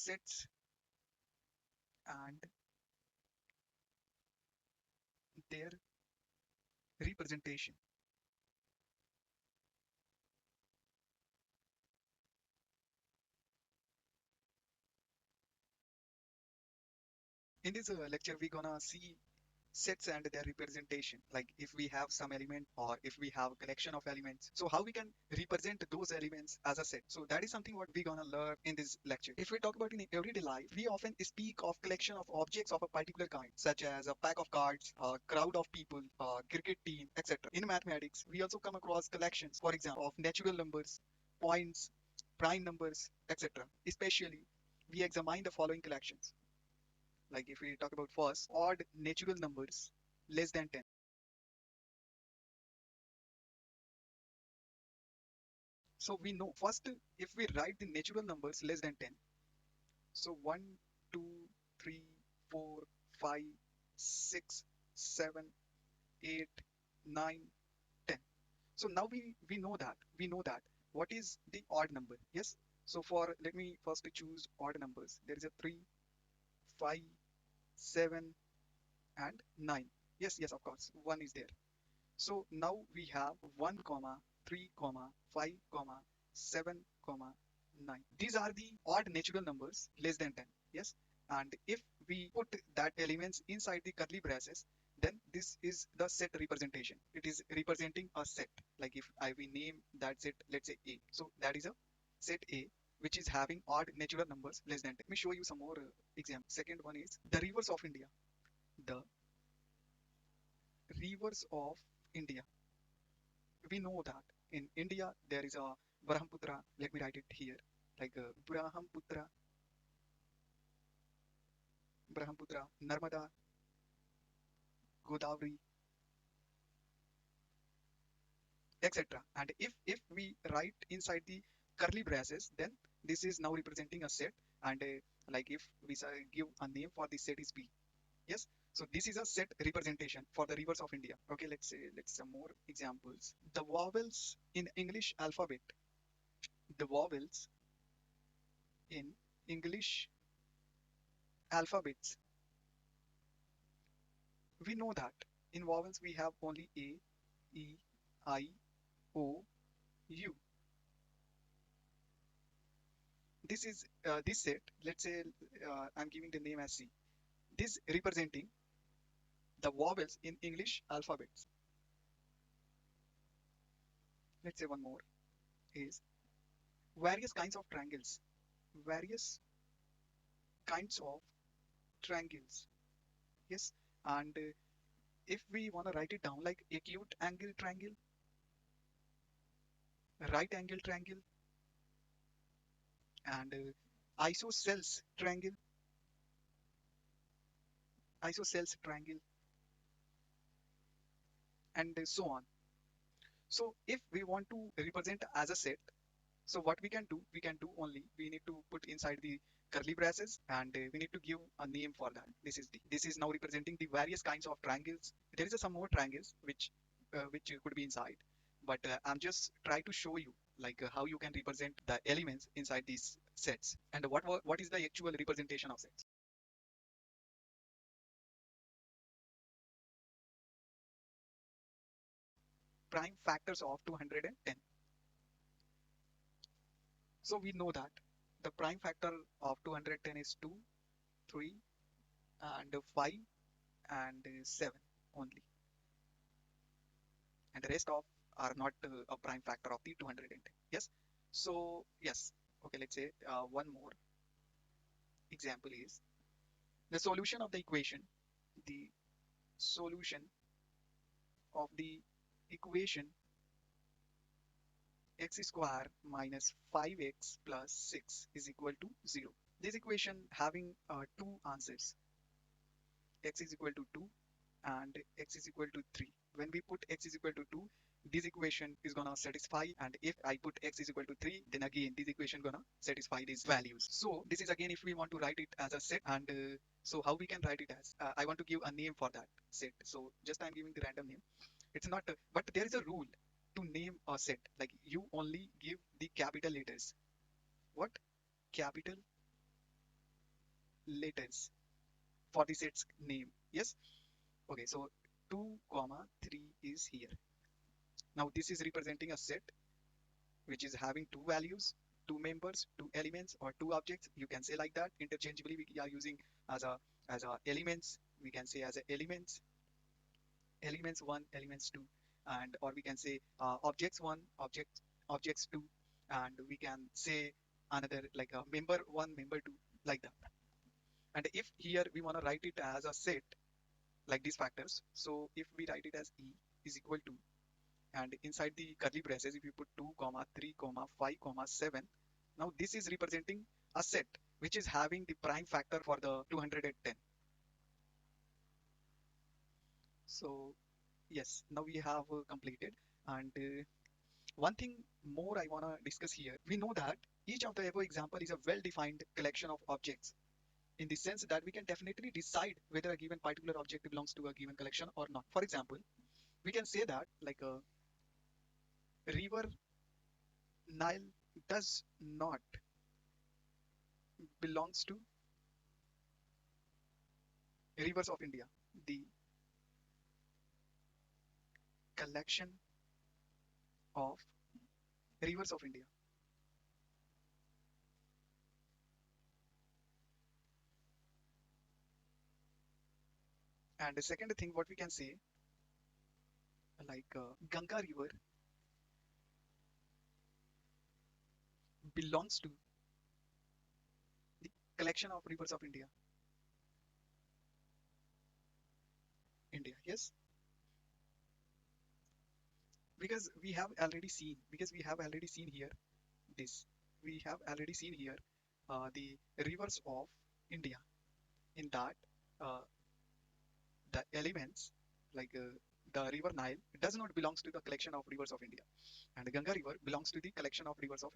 sets and their representation. In this lecture, we're gonna see sets and their representation, like if we have some element or if we have a collection of elements, so how we can represent those elements as a set. So that is something what we're gonna learn in this lecture. If we talk about in everyday life, we often speak of collection of objects of a particular kind, such as a pack of cards, a crowd of people, a cricket team, etc. In mathematics, we also come across collections, for example, of natural numbers, points, prime numbers, etc. Especially, we examine the following collections. Like if we talk about first, odd natural numbers less than 10. So we know first, if we write the natural numbers less than 10, so 1, 2, 3, 4, 5, 6, 7, 8, 9, 10. So now we know that what is the odd number. Yes. So for let me first choose odd numbers. There is a 3, 5, 7, and 9. Yes, yes, of course, 1 is there. So now we have 1 comma 3 comma 5 comma 7 comma 9. These are the odd natural numbers less than 10. Yes. And if we put that elements inside the curly braces, then this is the set representation. It is representing a set. Like if I we name that set, let's say A. So that is a set A which is having odd natural numbers less than 10. Let me show you some more examples. Second one is the rivers of India. The rivers of India. We know that in India there is a Brahmaputra. Let me write it here, like Brahmaputra, Brahmaputra, Narmada, Godavari, etc. And if we write inside the curly braces, then this is now representing a set. And like if we say, give a name for the set is B. Yes. So this is a set representation for the rivers of India. Okay, let's some more examples. The vowels in English alphabet. The vowels in English alphabets. We know that in vowels we have only A, E, I, O, U. This is this set. Let's say I'm giving the name as C. This representing the vowels in English alphabets. Let's say one more is various kinds of triangles. Various kinds of triangles. Yes. And if we want to write it down like acute angle triangle, right angle triangle, and isosceles triangle, isosceles triangle, and so on. So if we want to represent as a set, so what we can do only, we need to put inside the curly braces and we need to give a name for that. This is now representing the various kinds of triangles. There is some more triangles which could be inside, but I'm just trying to show you like how you can represent the elements inside these sets and what is the actual representation of sets. Prime factors of 210. So we know that the prime factor of 210 is 2, 3, and 5, and 7 only, and the rest of are not a prime factor of the 210. Yes. So yes. Okay, let's say one more example is the solution of the equation. The solution of the equation x square minus 5x plus 6 is equal to 0. This equation having two answers, x is equal to 2 and x is equal to 3. When we put x is equal to 2, this equation is gonna satisfy, and if I put x is equal to 3, then again this equation gonna satisfy these values. So this is again if we want to write it as a set, and so how we can write it as I want to give a name for that set. So just I'm giving the random name. It's not but there is a rule to name a set, like you only give the capital letters. What? Capital letters for the set's name. Yes. Okay, so 2 comma 3 is here. Now this is representing a set which is having two values, two members, two elements, or two objects. You can say like that. Interchangeably we are using as a elements. We can say as a elements one, elements two, and or we can say objects one, objects two, and we can say another like a member one, member two, like that. And if here we want to write it as a set like these factors, so if we write it as E is equal to, and inside the curly braces if you put 2 comma 3 comma 5 comma 7, now this is representing a set which is having the prime factor for the 210. So yes, now we have completed. And one thing more I want to discuss here, we know that each of the above example is a well-defined collection of objects, in the sense that we can definitely decide whether a given particular object belongs to a given collection or not. For example, we can say that like a river Nile does not belongs to rivers of India, the collection of rivers of India. And the second thing what we can say, like Ganga river belongs to the collection of rivers of India. Yes, because we have already seen here this, we have already seen here the rivers of India. In that, uh, the elements like the river Nile does not belongs to the collection of rivers of India, and Ganga river belongs to the collection of rivers of